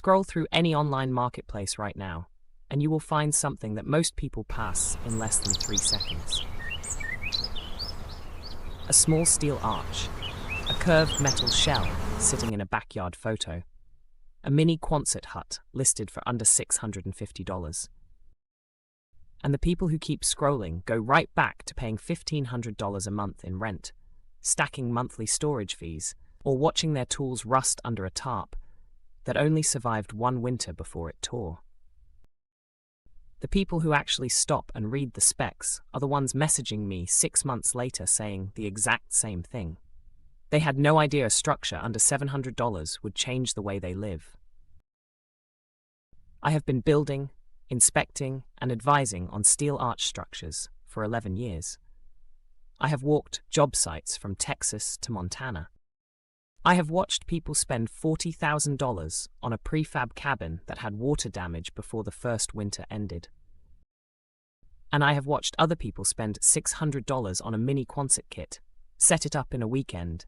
Scroll through any online marketplace right now, and you will find something that most people pass in less than 3 seconds. A small steel arch, a curved metal shell sitting in a backyard photo, a mini Quonset hut listed for under $650. And the people who keep scrolling go right back to paying $1,500 a month in rent, stacking monthly storage fees, or watching their tools rust under a tarp that only survived one winter before it tore. The people who actually stop and read the specs are the ones messaging me 6 months later saying the exact same thing. They had no idea a structure under $700 would change the way they live. I have been building, inspecting, and advising on steel arch structures for 11 years. I have walked job sites from Texas to Montana. I have watched people spend $40,000 on a prefab cabin that had water damage before the first winter ended. And I have watched other people spend $600 on a mini Quonset kit, set it up in a weekend,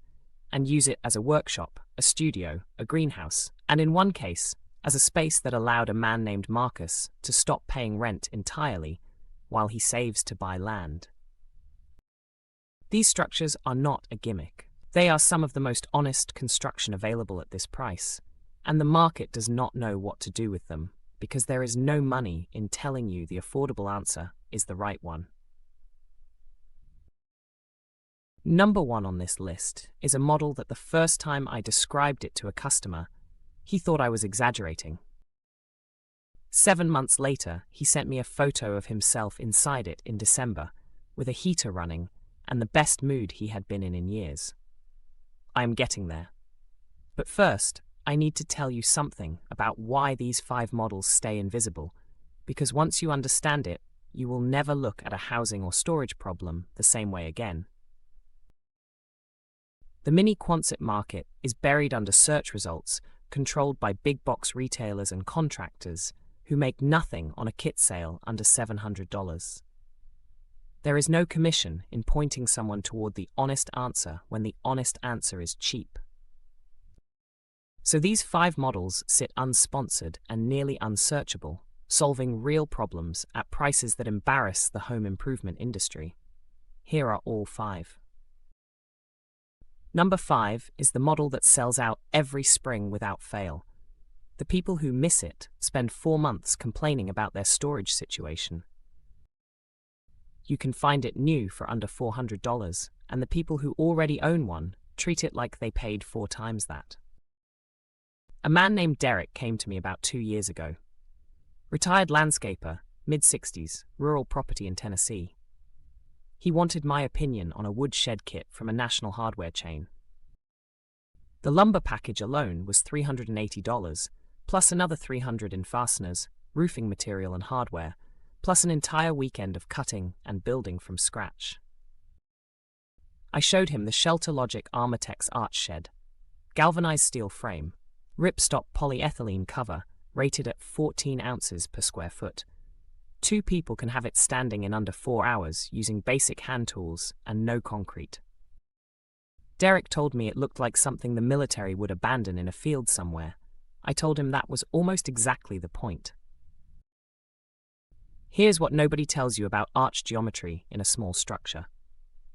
and use it as a workshop, a studio, a greenhouse, and in one case, as a space that allowed a man named Marcus to stop paying rent entirely while he saves to buy land. These structures are not a gimmick. They are some of the most honest construction available at this price, and the market does not know what to do with them because there is no money in telling you the affordable answer is the right one. Number 1 on this list is a model that the first time I described it to a customer, he thought I was exaggerating. 7 months later, he sent me a photo of himself inside it in December, with a heater running and the best mood he had been in years. I am getting there. But first, I need to tell you something about why these 5 models stay invisible, because once you understand it, you will never look at a housing or storage problem the same way again. The mini Quonset market is buried under search results controlled by big box retailers and contractors who make nothing on a kit sale under $700. There is no commission in pointing someone toward the honest answer when the honest answer is cheap. So these 5 models sit unsponsored and nearly unsearchable, solving real problems at prices that embarrass the home improvement industry. Here are all 5. Number 5 is the model that sells out every spring without fail. The people who miss it spend 4 months complaining about their storage situation. You can find it new for under $400, and the people who already own one treat it like they paid 4 times that. A man named Derek came to me about 2 years ago. Retired landscaper, mid-60s, rural property in Tennessee. He wanted my opinion on a wood shed kit from a national hardware chain. The lumber package alone was $380, plus another $300 in fasteners, roofing material and hardware, plus an entire weekend of cutting and building from scratch. I showed him the Shelter Logic Armortex arch shed, galvanized steel frame, ripstop polyethylene cover, rated at 14 ounces per square foot. 2 people can have it standing in under 4 hours using basic hand tools and no concrete. Derek told me it looked like something the military would abandon in a field somewhere. I told him that was almost exactly the point. Here's what nobody tells you about arch geometry in a small structure.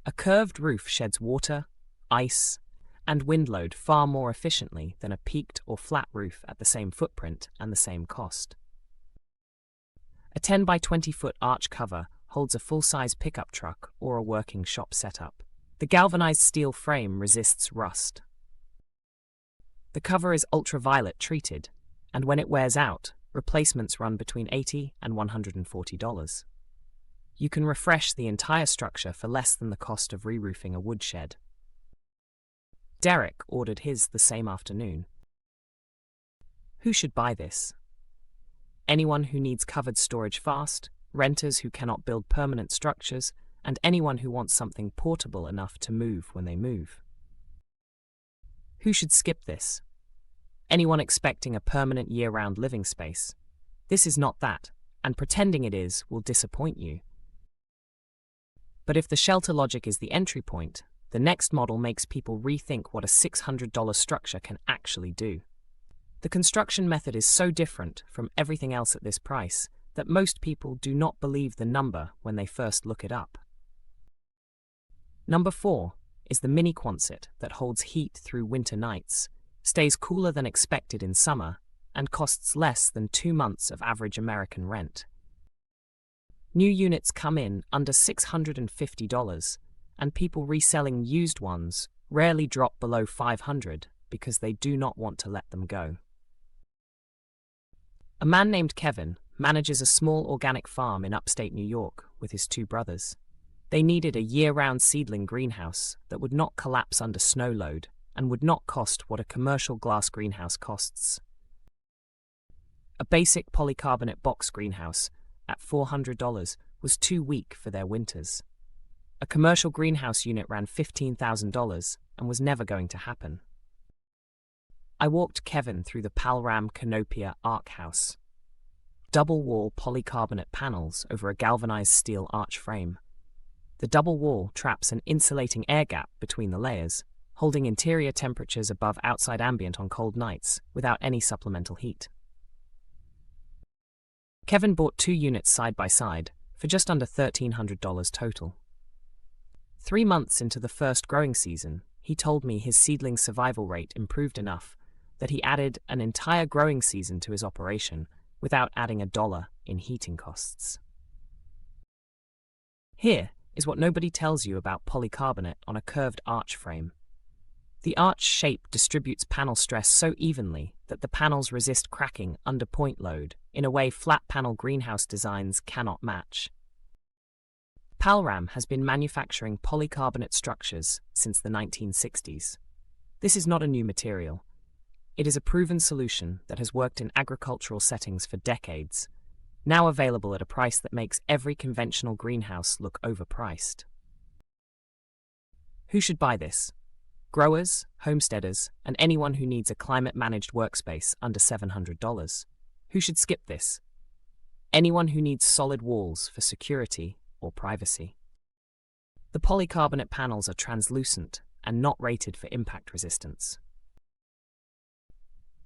A curved roof sheds water, ice, and wind load far more efficiently than a peaked or flat roof at the same footprint and the same cost. A 10 by 20 foot arch cover holds a full-size pickup truck or a working shop setup. The galvanized steel frame resists rust. The cover is ultraviolet treated, and when it wears out, replacements run between $80 and $140. You can refresh the entire structure for less than the cost of re-roofing a woodshed. Derek ordered his the same afternoon. Who should buy this? Anyone who needs covered storage fast, renters who cannot build permanent structures, and anyone who wants something portable enough to move when they move. Who should skip this? Anyone expecting a permanent year-round living space. This is not that, and pretending it is will disappoint you. But if the Shelter Logic is the entry point, the next model makes people rethink what a $600 structure can actually do. The construction method is so different from everything else at this price that most people do not believe the number when they first look it up. Number 4 is the mini Quonset that holds heat through winter nights, stays cooler than expected in summer, and costs less than 2 months of average American rent. New units come in under $650, and people reselling used ones rarely drop below $500 because they do not want to let them go. A man named Kevin manages a small organic farm in upstate New York with his 2 brothers. They needed a year-round seedling greenhouse that would not collapse under snow load and would not cost what a commercial glass greenhouse costs. A basic polycarbonate box greenhouse at $400 was too weak for their winters. A commercial greenhouse unit ran $15,000 and was never going to happen. I walked Kevin through the Palram Canopia Arc House. Double-wall polycarbonate panels over a galvanized steel arch frame. The double wall traps an insulating air gap between the layers, holding interior temperatures above outside ambient on cold nights without any supplemental heat. Kevin bought 2 units side by side for just under $1,300 total. 3 months into the first growing season, he told me his seedling survival rate improved enough that he added an entire growing season to his operation without adding $1 in heating costs. Here is what nobody tells you about polycarbonate on a curved arch frame. The arch shape distributes panel stress so evenly that the panels resist cracking under point load in a way flat panel greenhouse designs cannot match. Palram has been manufacturing polycarbonate structures since the 1960s. This is not a new material. It is a proven solution that has worked in agricultural settings for decades, now available at a price that makes every conventional greenhouse look overpriced. Who should buy this? Growers, homesteaders, and anyone who needs a climate-managed workspace under $700. Who should skip this? Anyone who needs solid walls for security or privacy. The polycarbonate panels are translucent and not rated for impact resistance.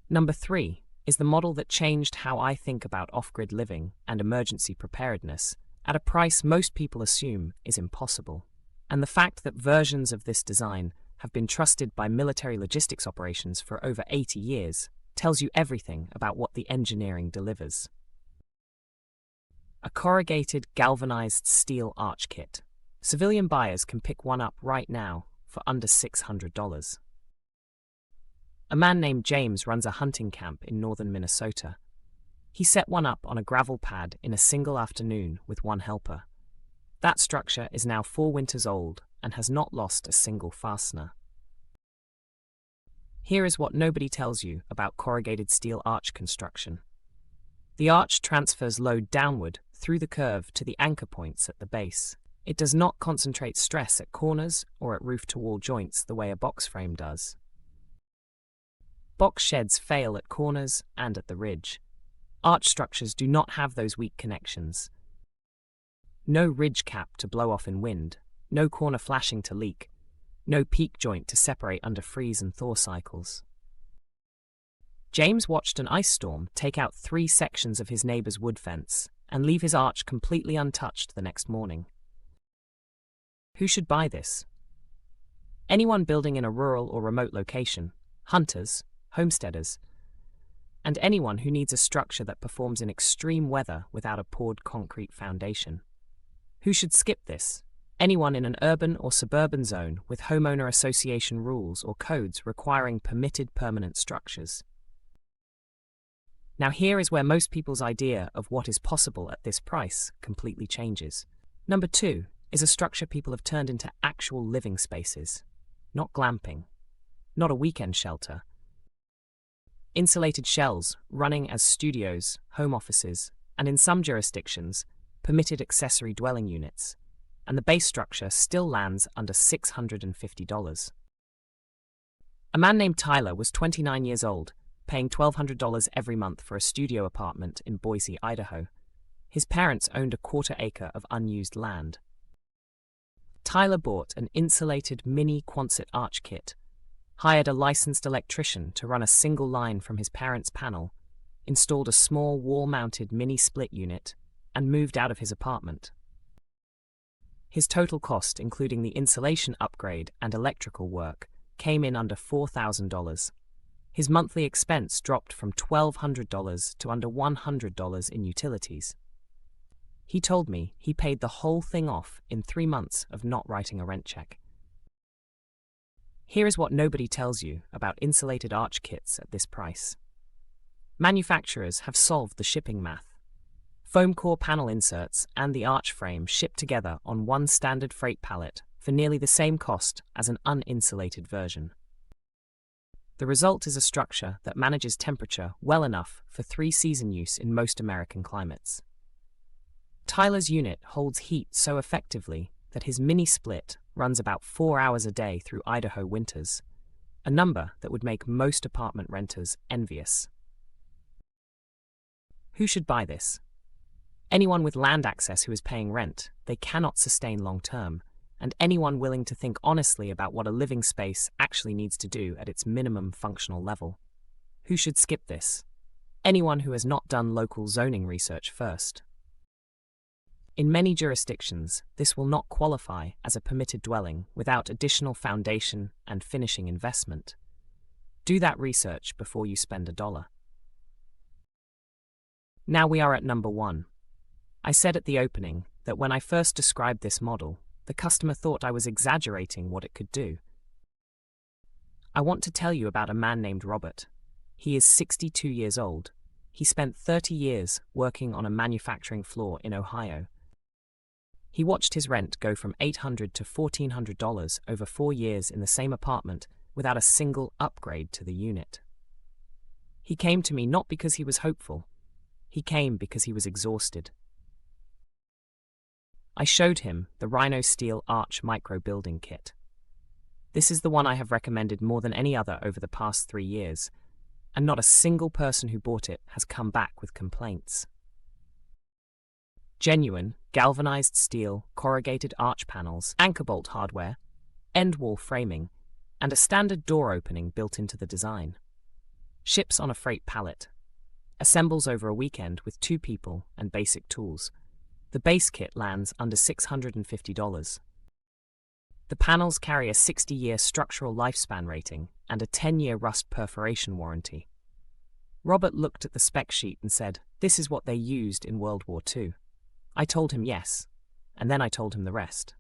Number 3 is the model that changed how I think about off-grid living and emergency preparedness at a price most people assume is impossible. And the fact that versions of this design have been trusted by military logistics operations for over 80 years tells you everything about what the engineering delivers. A corrugated galvanized steel arch kit. Civilian buyers can pick one up right now for under $600. A man named James runs a hunting camp in northern Minnesota. He set one up on a gravel pad in a single afternoon with one helper. That structure is now 4 winters old and has not lost a single fastener. Here is what nobody tells you about corrugated steel arch construction. The arch transfers load downward through the curve to the anchor points at the base. It does not concentrate stress at corners or at roof-to-wall joints the way a box frame does. Box sheds fail at corners and at the ridge. Arch structures do not have those weak connections. No ridge cap to blow off in wind, no corner flashing to leak, no peak joint to separate under freeze and thaw cycles. James watched an ice storm take out 3 sections of his neighbor's wood fence and leave his arch completely untouched the next morning. Who should buy this? Anyone building in a rural or remote location, hunters, homesteaders, and anyone who needs a structure that performs in extreme weather without a poured concrete foundation. Who should skip this? Anyone in an urban or suburban zone with homeowner association rules or codes requiring permitted permanent structures. Now here is where most people's idea of what is possible at this price completely changes. Number 2 is a structure people have turned into actual living spaces, not glamping, not a weekend shelter. Insulated shells running as studios, home offices, and in some jurisdictions, permitted accessory dwelling units, and the base structure still lands under $650. A man named Tyler was 29 years old, paying $1,200 every month for a studio apartment in Boise, Idaho. His parents owned a 1/4 acre of unused land. Tyler bought an insulated mini Quonset arch kit, hired a licensed electrician to run a single line from his parents' panel, installed a small wall-mounted mini-split unit, and moved out of his apartment. His total cost, including the insulation upgrade and electrical work, came in under $4,000. His monthly expense dropped from $1,200 to under $100 in utilities. He told me he paid the whole thing off in 3 months of not writing a rent check. Here is what nobody tells you about insulated arch kits at this price. Manufacturers have solved the shipping math. Foam core panel inserts and the arch frame ship together on one standard freight pallet for nearly the same cost as an uninsulated version. The result is a structure that manages temperature well enough for 3-season use in most American climates. Tyler's unit holds heat so effectively that his mini-split runs about 4 hours a day through Idaho winters, a number that would make most apartment renters envious. Who should buy this? Anyone with land access who is paying rent they cannot sustain long-term, and anyone willing to think honestly about what a living space actually needs to do at its minimum functional level. Who should skip this? Anyone who has not done local zoning research first. In many jurisdictions, this will not qualify as a permitted dwelling without additional foundation and finishing investment. Do that research before you spend $1. Now we are at number 1. I said at the opening that when I first described this model, the customer thought I was exaggerating what it could do. I want to tell you about a man named Robert. He is 62 years old. He spent 30 years working on a manufacturing floor in Ohio. He watched his rent go from $800 to $1,400 over 4 years in the same apartment without a single upgrade to the unit. He came to me not because he was hopeful. He came because he was exhausted. I showed him the Rhino Steel Arch Micro Building Kit. This is the one I have recommended more than any other over the past 3 years, and not a single person who bought it has come back with complaints. Genuine, galvanized steel, corrugated arch panels, anchor bolt hardware, end wall framing, and a standard door opening built into the design. Ships on a freight pallet. Assembles over a weekend with 2 people and basic tools. The base kit lands under $650. The panels carry a 60-year structural lifespan rating and a 10-year rust perforation warranty. Robert looked at the spec sheet and said, "This is what they used in World War II. I told him yes, and then I told him the rest.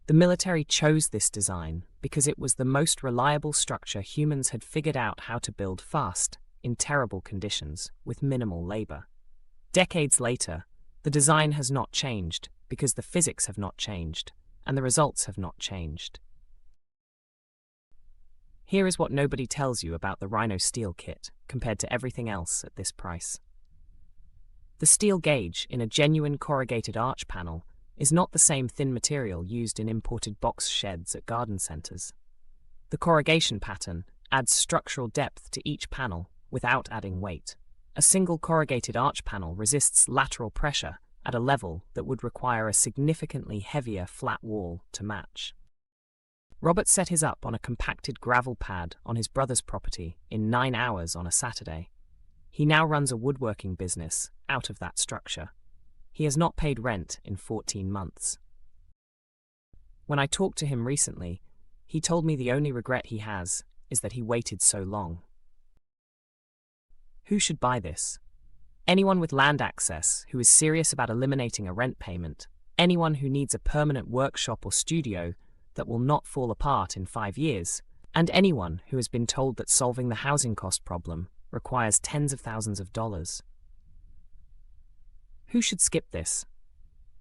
The military chose this design because it was the most reliable structure humans had figured out how to build fast, in terrible conditions, with minimal labor. Decades later, the design has not changed because the physics have not changed, and the results have not changed." Here is what nobody tells you about the Rhino Steel kit compared to everything else at this price. The steel gauge in a genuine corrugated arch panel is not the same thin material used in imported box sheds at garden centers. The corrugation pattern adds structural depth to each panel without adding weight. A single corrugated arch panel resists lateral pressure at a level that would require a significantly heavier flat wall to match. Robert set his up on a compacted gravel pad on his brother's property in 9 hours on a Saturday. He now runs a woodworking business out of that structure. He has not paid rent in 14 months. When I talked to him recently, he told me the only regret he has is that he waited so long. Who should buy this? Anyone with land access who is serious about eliminating a rent payment, anyone who needs a permanent workshop or studio that will not fall apart in 5 years, and anyone who has been told that solving the housing cost problem requires tens of thousands of dollars. Who should skip this?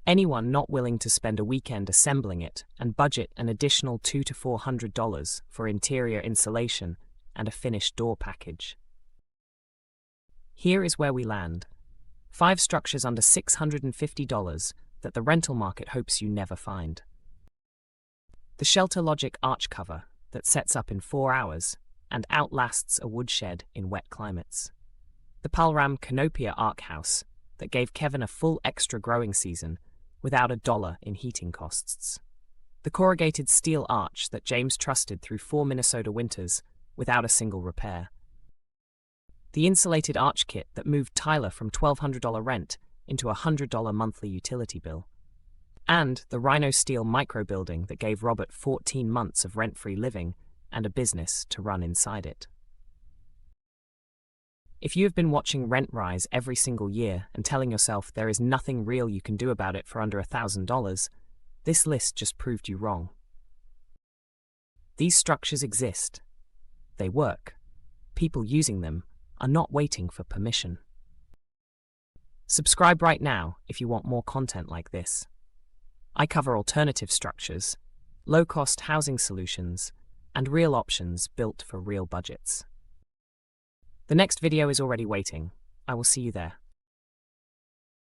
Anyone not willing to spend a weekend assembling it and budget an additional $200 to $400 for interior insulation and a finished door package. Here is where we land. 5 structures under $650 that the rental market hopes you never find. The Shelter Logic arch cover that sets up in 4 hours and outlasts a woodshed in wet climates. The Palram Canopia Arc House that gave Kevin a full extra growing season without $1 in heating costs. The corrugated steel arch that James trusted through 4 Minnesota winters without a single repair. The insulated arch kit that moved Tyler from $1,200 rent into a $100 monthly utility bill. And the Rhino Steel micro-building that gave Robert 14 months of rent-free living and a business to run inside it. If you have been watching rent rise every single year and telling yourself there is nothing real you can do about it for under $1,000, this list just proved you wrong. These structures exist. They work. People using them are not waiting for permission. Subscribe right now if you want more content like this. I cover alternative structures, low-cost housing solutions, and real options built for real budgets. The next video is already waiting. I will see you there.